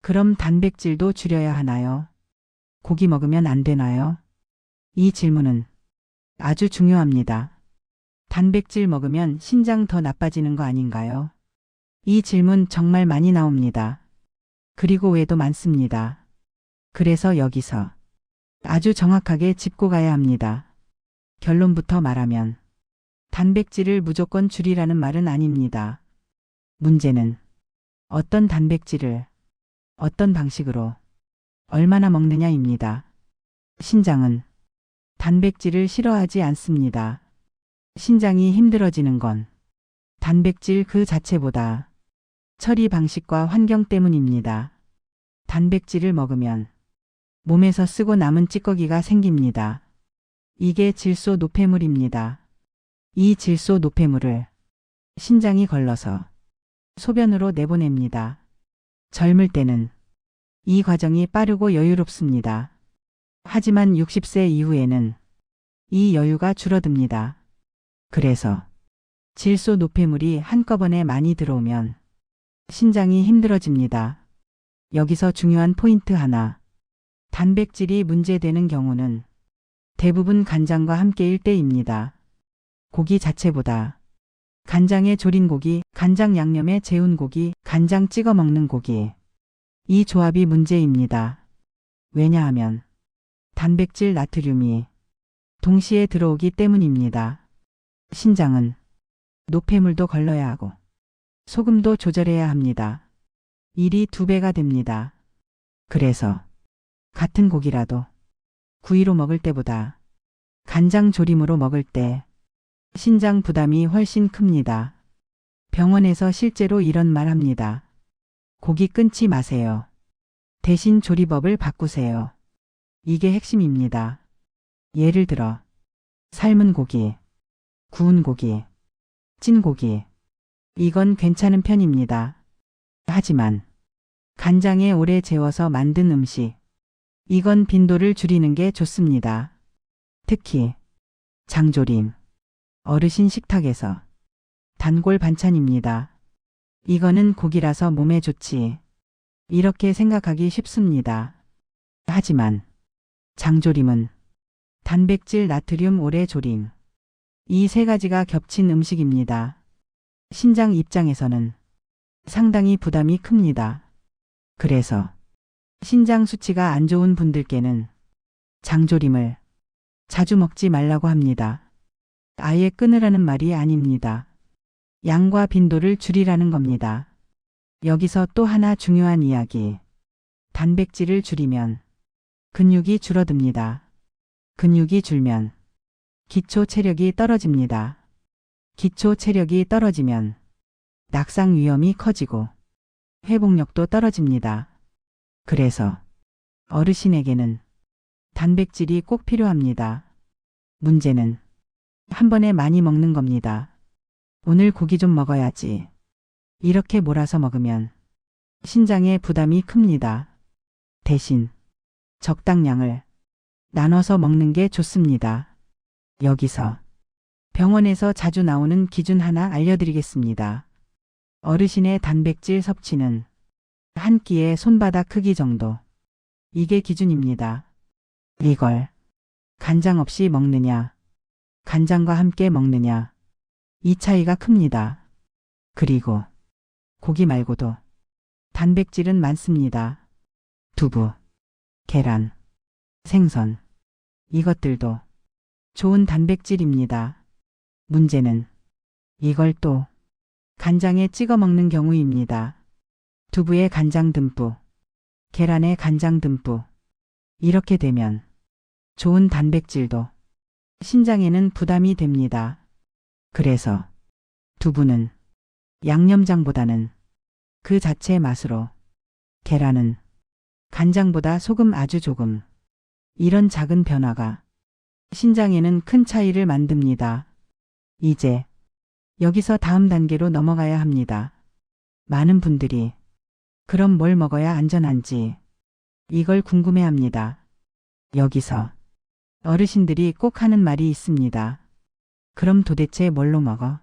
그럼 단백질도 줄여야 하나요? 고기 먹으면 안 되나요? 이 질문은 아주 중요합니다. 단백질 먹으면 신장 더 나빠지는 거 아닌가요? 이 질문 정말 많이 나옵니다. 그리고 외에도 많습니다. 그래서 여기서 아주 정확하게 짚고 가야 합니다. 결론부터 말하면 단백질을 무조건 줄이라는 말은 아닙니다. 문제는 어떤 단백질을 어떤 방식으로 얼마나 먹느냐입니다. 신장은 단백질을 싫어하지 않습니다. 신장이 힘들어지는 건 단백질 그 자체보다 처리 방식과 환경 때문입니다. 단백질을 먹으면 몸에서 쓰고 남은 찌꺼기가 생깁니다. 이게 질소 노폐물입니다. 이 질소 노폐물을 신장이 걸러서 소변으로 내보냅니다. 젊을 때는 이 과정이 빠르고 여유롭습니다. 하지만 60세 이후에는 이 여유가 줄어듭니다. 그래서 질소 노폐물이 한꺼번에 많이 들어오면 신장이 힘들어집니다. 여기서 중요한 포인트 하나. 단백질이 문제되는 경우는 대부분 간장과 함께일 때입니다. 고기 자체보다 간장에 졸인 고기, 간장 양념에 재운 고기, 간장 찍어 먹는 고기. 이 조합이 문제입니다. 왜냐하면 단백질 나트륨이 동시에 들어오기 때문입니다. 신장은 노폐물도 걸러야 하고 소금도 조절해야 합니다. 일이 2배가 됩니다. 그래서 같은 고기라도 구이로 먹을 때보다 간장 조림으로 먹을 때 신장 부담이 훨씬 큽니다. 병원에서 실제로 이런 말 합니다. 고기 끊지 마세요. 대신 조리법을 바꾸세요. 이게 핵심입니다. 예를 들어 삶은 고기, 구운 고기, 찐 고기. 이건 괜찮은 편입니다. 하지만 간장에 오래 재워서 만든 음식. 이건 빈도를 줄이는 게 좋습니다. 특히 장조림, 어르신 식탁에서 단골 반찬입니다. 이거는 고기라서 몸에 좋지. 이렇게 생각하기 쉽습니다. 하지만 장조림은 단백질, 나트륨, 오래 조림. 이 3가지가 겹친 음식입니다. 신장 입장에서는 상당히 부담이 큽니다. 그래서 신장 수치가 안 좋은 분들께는 장조림을 자주 먹지 말라고 합니다. 아예 끊으라는 말이 아닙니다. 양과 빈도를 줄이라는 겁니다. 여기서 또 하나 중요한 이야기. 단백질을 줄이면 근육이 줄어듭니다. 근육이 줄면 기초 체력이 떨어집니다. 기초 체력이 떨어지면 낙상 위험이 커지고 회복력도 떨어집니다. 그래서 어르신에게는 단백질이 꼭 필요합니다. 문제는 한 번에 많이 먹는 겁니다. 오늘 고기 좀 먹어야지. 이렇게 몰아서 먹으면 신장에 부담이 큽니다. 대신 적당량을 나눠서 먹는 게 좋습니다. 여기서 병원에서 자주 나오는 기준 하나 알려드리겠습니다. 어르신의 단백질 섭취는 한 끼의 손바닥 크기 정도. 이게 기준입니다. 이걸 간장 없이 먹느냐, 간장과 함께 먹느냐, 이 차이가 큽니다. 그리고 고기 말고도 단백질은 많습니다. 두부, 계란, 생선. 이것들도 좋은 단백질입니다. 문제는 이걸 또 간장에 찍어 먹는 경우입니다. 두부에 간장 듬뿍, 계란에 간장 듬뿍. 이렇게 되면 좋은 단백질도 신장에는 부담이 됩니다. 그래서 두부는 양념장보다는 그 자체 맛으로, 계란은 간장보다 소금 아주 조금. 이런 작은 변화가 신장에는 큰 차이를 만듭니다. 이제 여기서 다음 단계로 넘어가야 합니다. 많은 분들이 그럼 뭘 먹어야 안전한지 이걸 궁금해합니다. 여기서 어르신들이 꼭 하는 말이 있습니다. 그럼 도대체 뭘로 먹어?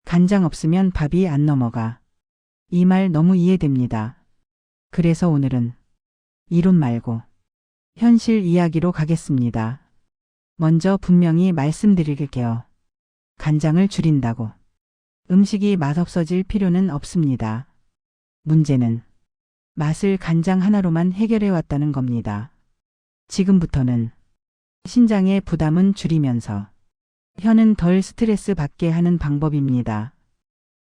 간장 없으면 밥이 안 넘어가. 이 말 너무 이해됩니다. 그래서 오늘은 이론 말고 현실 이야기로 가겠습니다. 먼저 분명히 말씀드릴게요. 간장을 줄인다고 음식이 맛없어질 필요는 없습니다. 문제는 맛을 간장 하나로만 해결해 왔다는 겁니다. 지금부터는 신장의 부담은 줄이면서 혀는 덜 스트레스 받게 하는 방법입니다.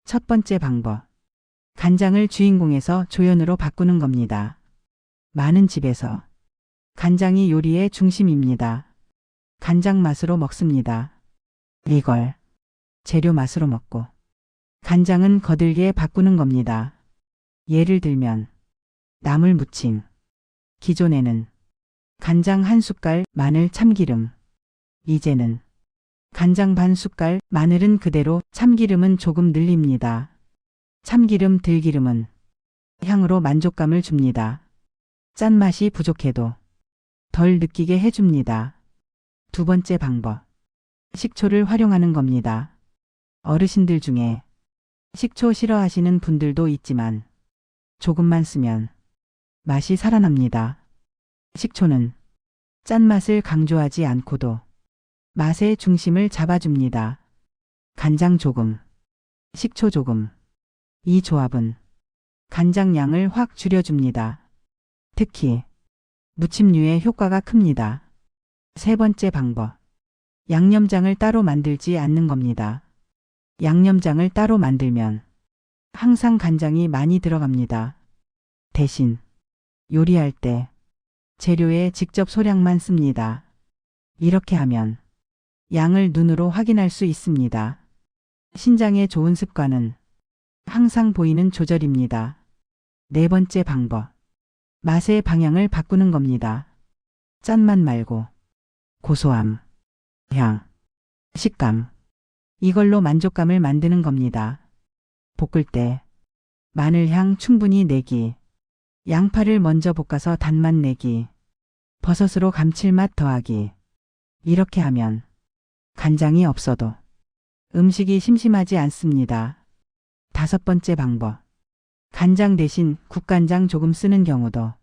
첫 번째 방법. 간장을 주인공에서 조연으로 바꾸는 겁니다. 많은 집에서 간장이 요리의 중심입니다. 간장 맛으로 먹습니다. 이걸 재료 맛으로 먹고 간장은 거들게 바꾸는 겁니다. 예를 들면 나물 무침. 기존에는 간장 1숟갈, 마늘, 참기름. 이제는 간장 반 숟갈, 마늘은 그대로, 참기름은 조금 늘립니다. 참기름, 들기름은 향으로 만족감을 줍니다. 짠맛이 부족해도 덜 느끼게 해줍니다. 두 번째 방법. 식초를 활용하는 겁니다. 어르신들 중에 식초 싫어하시는 분들도 있지만 조금만 쓰면 맛이 살아납니다. 식초는 짠맛을 강조하지 않고도 맛의 중심을 잡아줍니다. 간장 조금, 식초 조금. 이 조합은 간장 양을 확 줄여줍니다. 특히 무침류의 효과가 큽니다. 세 번째 방법. 양념장을 따로 만들지 않는 겁니다. 양념장을 따로 만들면 항상 간장이 많이 들어갑니다. 대신 요리할 때 재료에 직접 소량만 씁니다. 이렇게 하면 양을 눈으로 확인할 수 있습니다. 신장에 좋은 습관은 항상 보이는 조절입니다. 네 번째 방법. 맛의 방향을 바꾸는 겁니다. 짠맛 말고 고소함, 향, 식감. 이걸로 만족감을 만드는 겁니다. 볶을 때 마늘향 충분히 내기, 양파를 먼저 볶아서 단맛 내기, 버섯으로 감칠맛 더하기. 이렇게 하면 간장이 없어도 음식이 심심하지 않습니다. 다섯 번째 방법. 간장 대신 국간장 조금 쓰는 경우도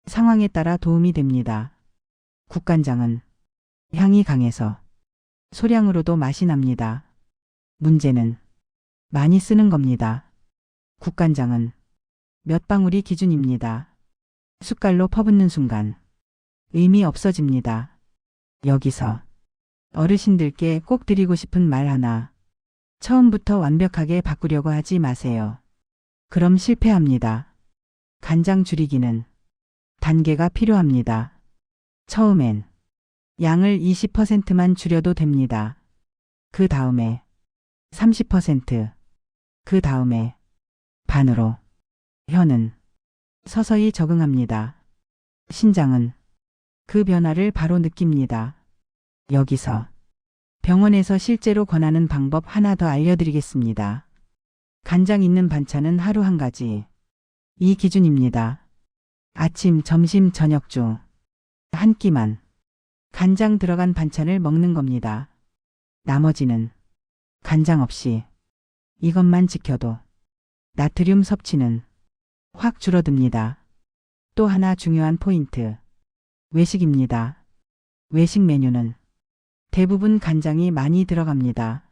상황에 따라 도움이 됩니다. 국간장은 향이 강해서 소량으로도 맛이 납니다. 문제는 많이 쓰는 겁니다. 국간장은 몇 방울이 기준입니다. 숟갈로 퍼붓는 순간 의미 없어집니다. 여기서 어르신들께 꼭 드리고 싶은 말 하나. 처음부터 완벽하게 바꾸려고 하지 마세요. 그럼 실패합니다. 간장 줄이기는 단계가 필요합니다. 처음엔 양을 20%만 줄여도 됩니다. 그 다음에 30%, 그 다음에 반으로. 혀는 서서히 적응합니다. 신장은 그 변화를 바로 느낍니다. 여기서 병원에서 실제로 권하는 방법 하나 더 알려드리겠습니다. 간장 있는 반찬은 하루 한 가지. 이 기준입니다. 아침, 점심, 저녁 중 한 끼만 간장 들어간 반찬을 먹는 겁니다. 나머지는 간장 없이. 이것만 지켜도 나트륨 섭취는 확 줄어듭니다. 또 하나 중요한 포인트. 외식입니다. 외식 메뉴는 대부분 간장이 많이 들어갑니다.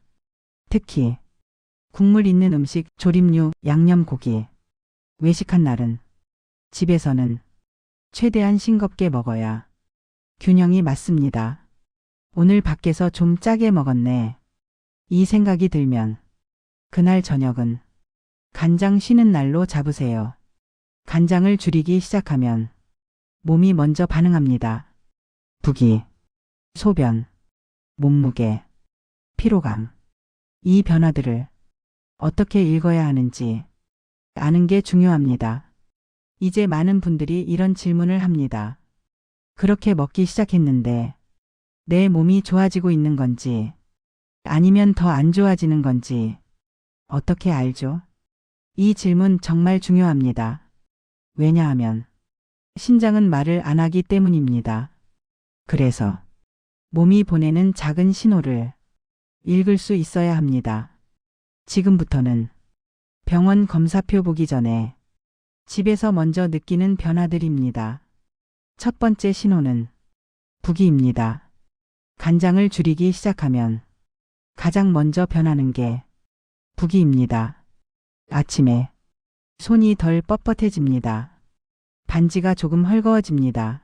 특히 국물 있는 음식, 조림류, 양념고기. 외식한 날은 집에서는 최대한 싱겁게 먹어야 균형이 맞습니다. 오늘 밖에서 좀 짜게 먹었네. 이 생각이 들면 그날 저녁은 간장 쉬는 날로 잡으세요. 간장을 줄이기 시작하면 몸이 먼저 반응합니다. 부기, 소변, 몸무게, 피로감. 이 변화들을 어떻게 읽어야 하는지 아는 게 중요합니다. 이제 많은 분들이 이런 질문을 합니다. 그렇게 먹기 시작했는데 내 몸이 좋아지고 있는 건지 아니면 더 안 좋아지는 건지 어떻게 알죠? 이 질문 정말 중요합니다. 왜냐하면 신장은 말을 안 하기 때문입니다. 그래서 몸이 보내는 작은 신호를 읽을 수 있어야 합니다. 지금부터는 병원 검사표 보기 전에 집에서 먼저 느끼는 변화들입니다. 첫 번째 신호는 부기입니다. 간장을 줄이기 시작하면 가장 먼저 변하는 게 부기입니다. 아침에 손이 덜 뻣뻣해집니다. 반지가 조금 헐거워집니다.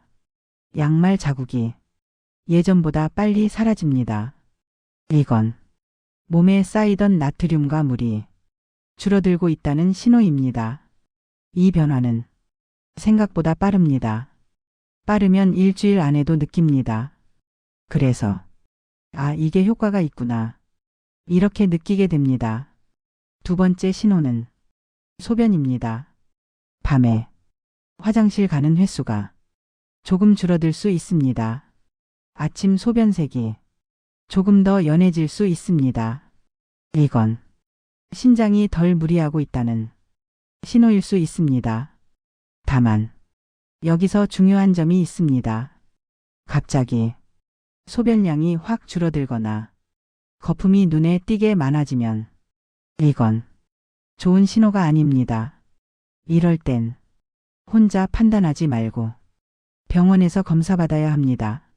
양말 자국이 예전보다 빨리 사라집니다. 이건 몸에 쌓이던 나트륨과 물이 줄어들고 있다는 신호입니다. 이 변화는 생각보다 빠릅니다. 빠르면 일주일 안에도 느낍니다. 그래서 이게 효과가 있구나. 이렇게 느끼게 됩니다. 두 번째 신호는 소변입니다. 밤에 화장실 가는 횟수가 조금 줄어들 수 있습니다. 아침 소변색이 조금 더 연해질 수 있습니다. 이건 신장이 덜 무리하고 있다는 신호일 수 있습니다. 다만 여기서 중요한 점이 있습니다. 갑자기 소변량이 확 줄어들거나 거품이 눈에 띄게 많아지면 이건 좋은 신호가 아닙니다. 이럴 땐 혼자 판단하지 말고 병원에서 검사받아야 합니다.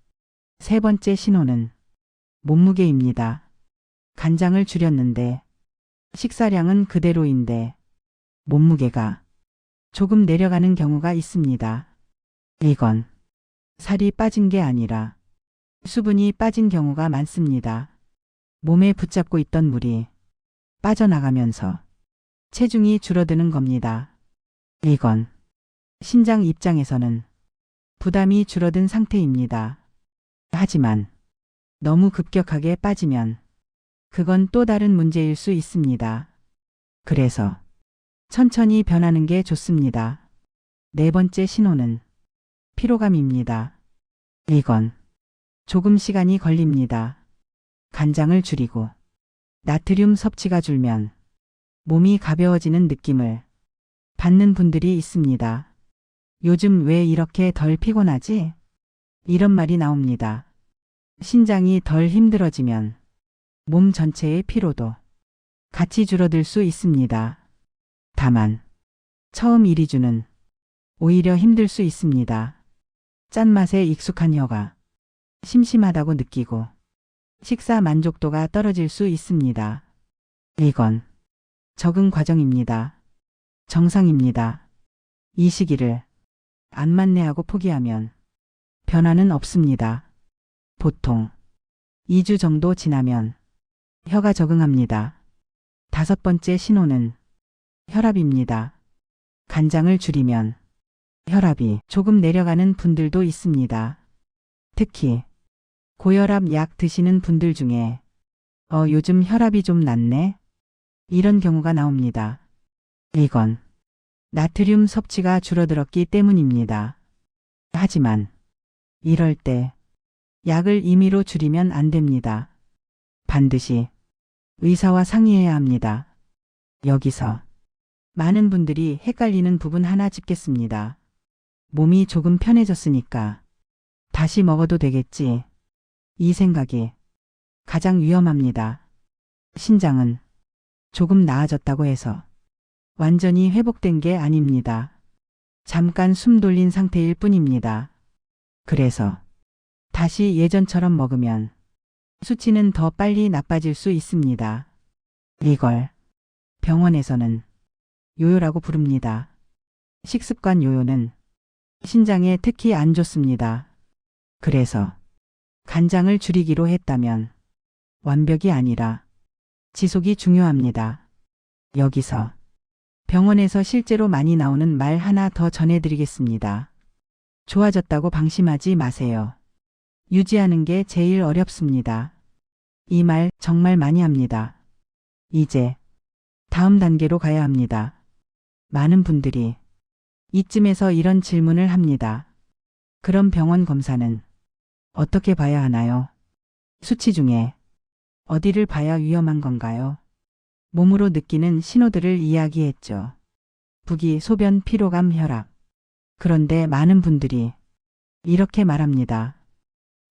세 번째 신호는 몸무게입니다. 간장을 줄였는데 식사량은 그대로인데 몸무게가 조금 내려가는 경우가 있습니다. 이건 살이 빠진 게 아니라 수분이 빠진 경우가 많습니다. 몸에 붙잡고 있던 물이 빠져나가면서 체중이 줄어드는 겁니다. 이건 신장 입장에서는 부담이 줄어든 상태입니다. 하지만 너무 급격하게 빠지면 그건 또 다른 문제일 수 있습니다. 그래서 천천히 변하는 게 좋습니다. 네 번째 신호는 피로감입니다. 이건 조금 시간이 걸립니다. 간장을 줄이고 나트륨 섭취가 줄면 몸이 가벼워지는 느낌을 받는 분들이 있습니다. 요즘 왜 이렇게 덜 피곤하지? 이런 말이 나옵니다. 신장이 덜 힘들어지면 몸 전체의 피로도 같이 줄어들 수 있습니다. 다만 처음 이리주는 오히려 힘들 수 있습니다. 짠맛에 익숙한 혀가 심심하다고 느끼고 식사 만족도가 떨어질 수 있습니다. 이건 적응 과정입니다. 정상입니다. 이 시기를 안 만회하고 포기하면 변화는 없습니다. 보통 2주 정도 지나면 혀가 적응합니다. 다섯 번째 신호는 혈압입니다. 간장을 줄이면 혈압이 조금 내려가는 분들도 있습니다. 특히 고혈압 약 드시는 분들 중에 요즘 혈압이 좀 낮네? 이런 경우가 나옵니다. 이건 나트륨 섭취가 줄어들었기 때문입니다. 하지만 이럴 때 약을 임의로 줄이면 안 됩니다. 반드시 의사와 상의해야 합니다. 여기서 많은 분들이 헷갈리는 부분 하나 짚겠습니다. 몸이 조금 편해졌으니까 다시 먹어도 되겠지. 이 생각이 가장 위험합니다. 신장은 조금 나아졌다고 해서 완전히 회복된 게 아닙니다. 잠깐 숨 돌린 상태일 뿐입니다. 그래서 다시 예전처럼 먹으면 수치는 더 빨리 나빠질 수 있습니다. 이걸 병원에서는 요요라고 부릅니다. 식습관 요요는 신장에 특히 안 좋습니다. 그래서 간장을 줄이기로 했다면 완벽이 아니라 지속이 중요합니다. 여기서 병원에서 실제로 많이 나오는 말 하나 더 전해드리겠습니다. 좋아졌다고 방심하지 마세요. 유지하는 게 제일 어렵습니다. 이 말 정말 많이 합니다. 이제 다음 단계로 가야 합니다. 많은 분들이 이쯤에서 이런 질문을 합니다. 그럼 병원 검사는 어떻게 봐야 하나요? 수치 중에 어디를 봐야 위험한 건가요? 몸으로 느끼는 신호들을 이야기했죠. 부기, 소변, 피로감, 혈압. 그런데 많은 분들이 이렇게 말합니다.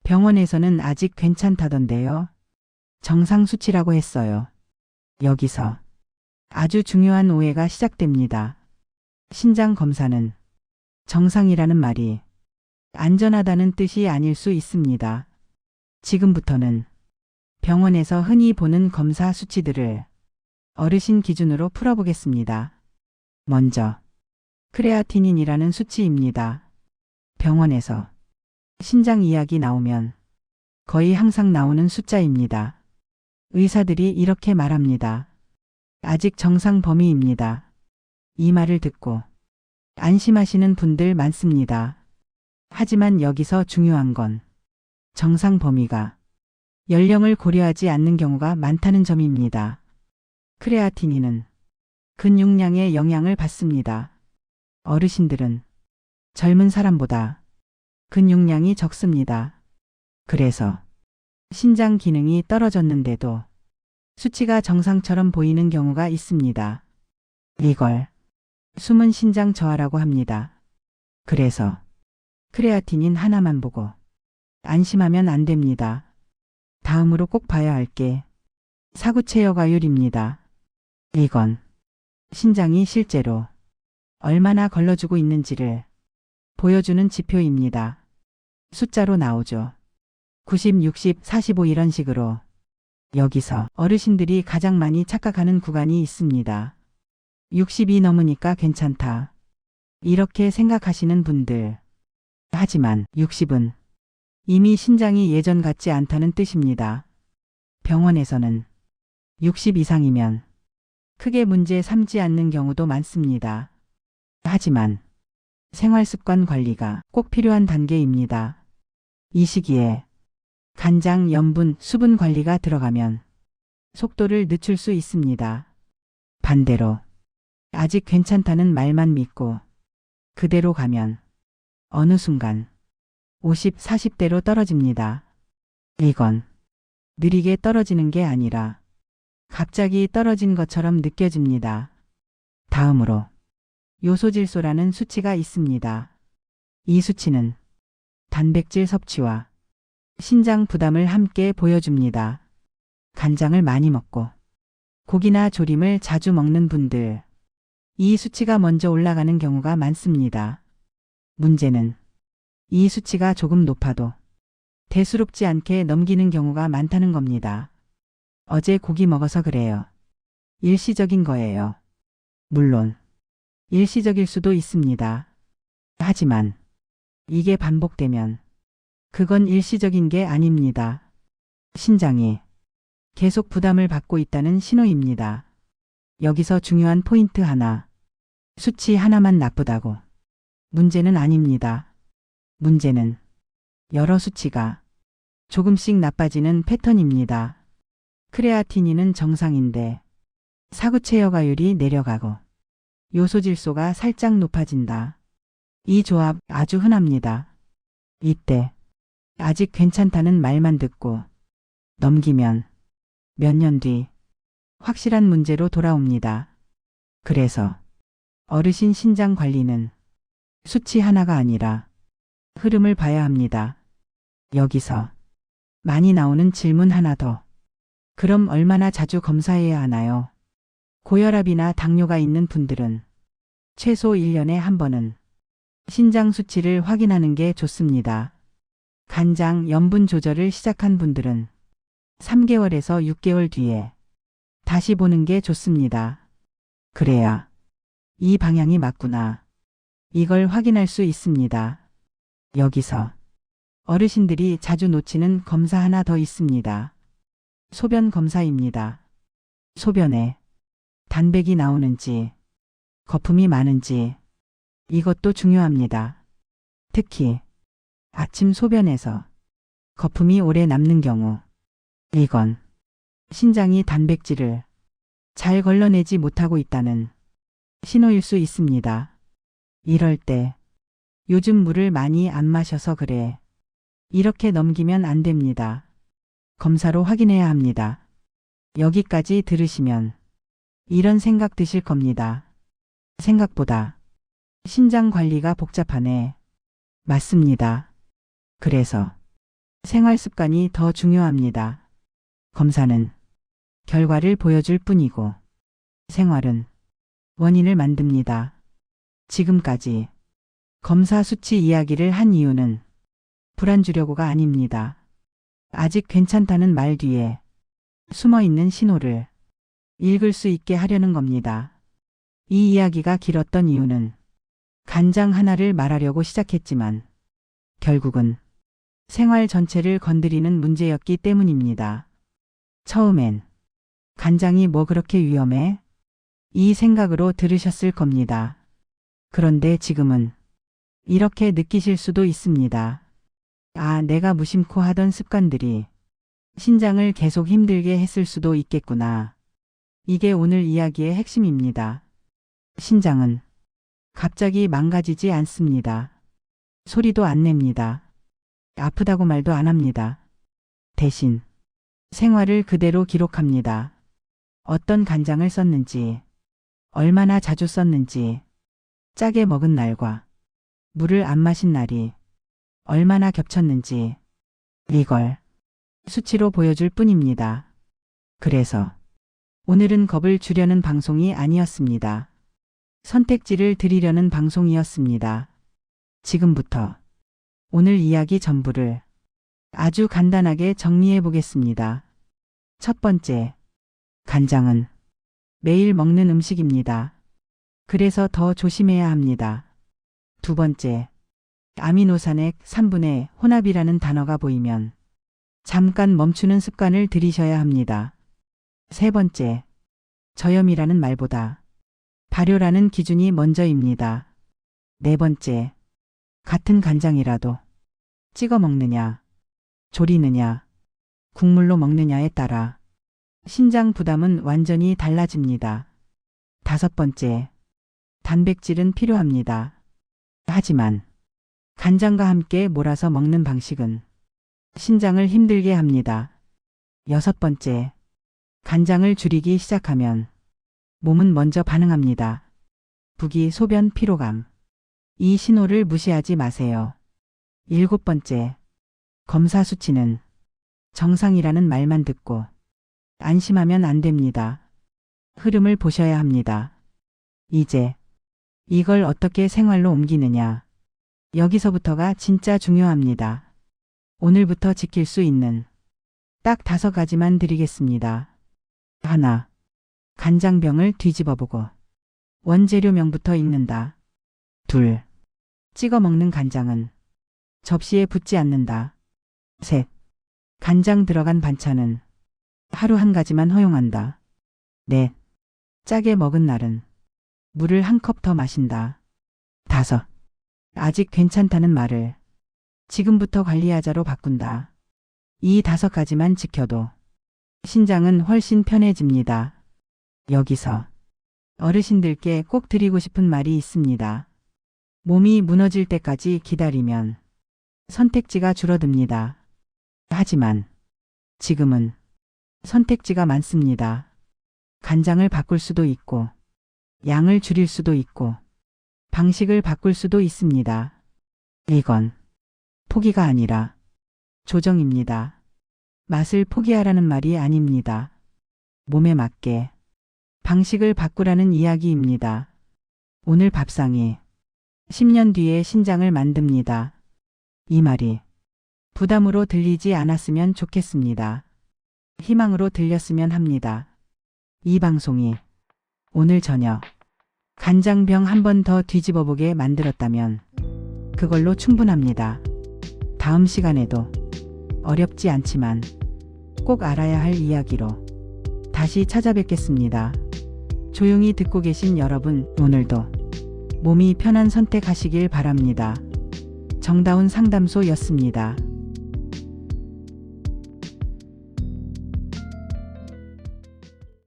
병원에서는 아직 괜찮다던데요. 정상 수치라고 했어요. 여기서 아주 중요한 오해가 시작됩니다. 신장 검사는 정상이라는 말이 안전하다는 뜻이 아닐 수 있습니다. 지금부터는 병원에서 흔히 보는 검사 수치들을 어르신 기준으로 풀어보겠습니다. 먼저 크레아티닌이라는 수치입니다. 병원에서 신장 이야기 나오면 거의 항상 나오는 숫자입니다. 의사들이 이렇게 말합니다. 아직 정상 범위입니다. 이 말을 듣고 안심하시는 분들 많습니다. 하지만 여기서 중요한 건 정상 범위가 연령을 고려하지 않는 경우가 많다는 점입니다. 크레아티닌은 근육량의 영향을 받습니다. 어르신들은 젊은 사람보다 근육량이 적습니다. 그래서 신장 기능이 떨어졌는데도 수치가 정상처럼 보이는 경우가 있습니다. 이걸 숨은 신장 저하라고 합니다. 그래서 크레아티닌 하나만 보고 안심하면 안 됩니다. 다음으로 꼭 봐야 할 게 사구체여과율입니다. 이건 신장이 실제로 얼마나 걸러주고 있는지를 보여주는 지표입니다. 숫자로 나오죠. 90, 60, 45 이런 식으로. 여기서 어르신들이 가장 많이 착각하는 구간이 있습니다. 60이 넘으니까 괜찮다. 이렇게 생각하시는 분들. 하지만 60은 이미 신장이 예전 같지 않다는 뜻입니다. 병원에서는 60 이상이면 크게 문제 삼지 않는 경우도 많습니다. 하지만 생활습관 관리가 꼭 필요한 단계입니다. 이 시기에 간장, 염분, 수분 관리가 들어가면 속도를 늦출 수 있습니다. 반대로 아직 괜찮다는 말만 믿고 그대로 가면 어느 순간 50, 40대로 떨어집니다. 이건 느리게 떨어지는 게 아니라 갑자기 떨어진 것처럼 느껴집니다. 다음으로 요소질소라는 수치가 있습니다. 이 수치는 단백질 섭취와 신장 부담을 함께 보여줍니다. 간장을 많이 먹고 고기나 조림을 자주 먹는 분들, 이 수치가 먼저 올라가는 경우가 많습니다. 문제는 이 수치가 조금 높아도 대수롭지 않게 넘기는 경우가 많다는 겁니다. 어제 고기 먹어서 그래요. 일시적인 거예요. 물론 일시적일 수도 있습니다. 하지만 이게 반복되면 그건 일시적인 게 아닙니다. 신장이 계속 부담을 받고 있다는 신호입니다. 여기서 중요한 포인트 하나. 수치 하나만 나쁘다고 문제는 아닙니다. 문제는 여러 수치가 조금씩 나빠지는 패턴입니다. 크레아티닌은 정상인데 사구체여과율이 내려가고 요소질소가 살짝 높아진다. 이 조합 아주 흔합니다. 이때 아직 괜찮다는 말만 듣고 넘기면 몇 년 뒤 확실한 문제로 돌아옵니다. 그래서 어르신 신장 관리는 수치 하나가 아니라 흐름을 봐야 합니다. 여기서 많이 나오는 질문 하나 더. 그럼 얼마나 자주 검사해야 하나요? 고혈압이나 당뇨가 있는 분들은 최소 1년에 한 번은 신장 수치를 확인하는 게 좋습니다. 간장, 염분 조절을 시작한 분들은 3개월에서 6개월 뒤에 다시 보는 게 좋습니다. 그래야 이 방향이 맞구나. 이걸 확인할 수 있습니다. 여기서 어르신들이 자주 놓치는 검사 하나 더 있습니다. 소변 검사입니다. 소변에 단백이 나오는지, 거품이 많은지, 이것도 중요합니다. 특히 아침 소변에서 거품이 오래 남는 경우, 이건 신장이 단백질을 잘 걸러내지 못하고 있다는 신호일 수 있습니다. 이럴 때 요즘 물을 많이 안 마셔서 그래. 이렇게 넘기면 안 됩니다. 검사로 확인해야 합니다. 여기까지 들으시면 이런 생각 드실 겁니다. 생각보다 신장 관리가 복잡하네. 맞습니다. 그래서 생활 습관이 더 중요합니다. 검사는 결과를 보여줄 뿐이고 생활은 원인을 만듭니다. 지금까지 검사 수치 이야기를 한 이유는 불안 주려고가 아닙니다. 아직 괜찮다는 말 뒤에 숨어 있는 신호를 읽을 수 있게 하려는 겁니다. 이 이야기가 길었던 이유는 간장 하나를 말하려고 시작했지만 결국은 생활 전체를 건드리는 문제였기 때문입니다. 처음엔 간장이 뭐 그렇게 위험해? 이 생각으로 들으셨을 겁니다. 그런데 지금은 이렇게 느끼실 수도 있습니다. 아, 내가 무심코 하던 습관들이 신장을 계속 힘들게 했을 수도 있겠구나. 이게 오늘 이야기의 핵심입니다. 신장은 갑자기 망가지지 않습니다. 소리도 안 냅니다. 아프다고 말도 안 합니다. 대신 생활을 그대로 기록합니다. 어떤 간장을 썼는지, 얼마나 자주 썼는지, 짜게 먹은 날과 물을 안 마신 날이 얼마나 겹쳤는지, 이걸 수치로 보여줄 뿐입니다. 그래서 오늘은 겁을 주려는 방송이 아니었습니다. 선택지를 드리려는 방송이었습니다. 지금부터 오늘 이야기 전부를 아주 간단하게 정리해 보겠습니다. 첫 번째, 간장은 매일 먹는 음식입니다. 그래서 더 조심해야 합니다. 두 번째, 아미노산액 3분의 혼합이라는 단어가 보이면 잠깐 멈추는 습관을 들이셔야 합니다. 세 번째, 저염이라는 말보다 발효라는 기준이 먼저입니다. 네 번째, 같은 간장이라도 찍어 먹느냐, 조리느냐, 국물로 먹느냐에 따라 신장 부담은 완전히 달라집니다. 다섯 번째, 단백질은 필요합니다. 하지만 간장과 함께 몰아서 먹는 방식은 신장을 힘들게 합니다. 여섯 번째, 간장을 줄이기 시작하면 몸은 먼저 반응합니다. 부기, 소변, 피로감. 이 신호를 무시하지 마세요. 일곱 번째, 검사 수치는 정상이라는 말만 듣고 안심하면 안 됩니다. 흐름을 보셔야 합니다. 이제 이걸 어떻게 생활로 옮기느냐. 여기서부터가 진짜 중요합니다. 오늘부터 지킬 수 있는 딱 5가지만 드리겠습니다. 하나, 간장병을 뒤집어보고 원재료명부터 읽는다. 둘, 찍어 먹는 간장은 접시에 붓지 않는다. 셋, 간장 들어간 반찬은 하루 한 가지만 허용한다. 넷, 짜게 먹은 날은 물을 한 컵 더 마신다. 다섯, 아직 괜찮다는 말을 지금부터 관리하자로 바꾼다. 이 5가지만 지켜도 신장은 훨씬 편해집니다. 여기서 어르신들께 꼭 드리고 싶은 말이 있습니다. 몸이 무너질 때까지 기다리면 선택지가 줄어듭니다. 하지만 지금은 선택지가 많습니다. 간장을 바꿀 수도 있고, 양을 줄일 수도 있고, 방식을 바꿀 수도 있습니다. 이건 포기가 아니라 조정입니다. 맛을 포기하라는 말이 아닙니다. 몸에 맞게 방식을 바꾸라는 이야기입니다. 오늘 밥상이 10년 뒤에 신장을 만듭니다. 이 말이 부담으로 들리지 않았으면 좋겠습니다. 희망으로 들렸으면 합니다. 이 방송이 오늘 저녁 간장병 한 번 더 뒤집어보게 만들었다면 그걸로 충분합니다. 다음 시간에도 어렵지 않지만 꼭 알아야 할 이야기로 다시 찾아뵙겠습니다. 조용히 듣고 계신 여러분, 오늘도 몸이 편한 선택하시길 바랍니다. 정다운 상담소였습니다.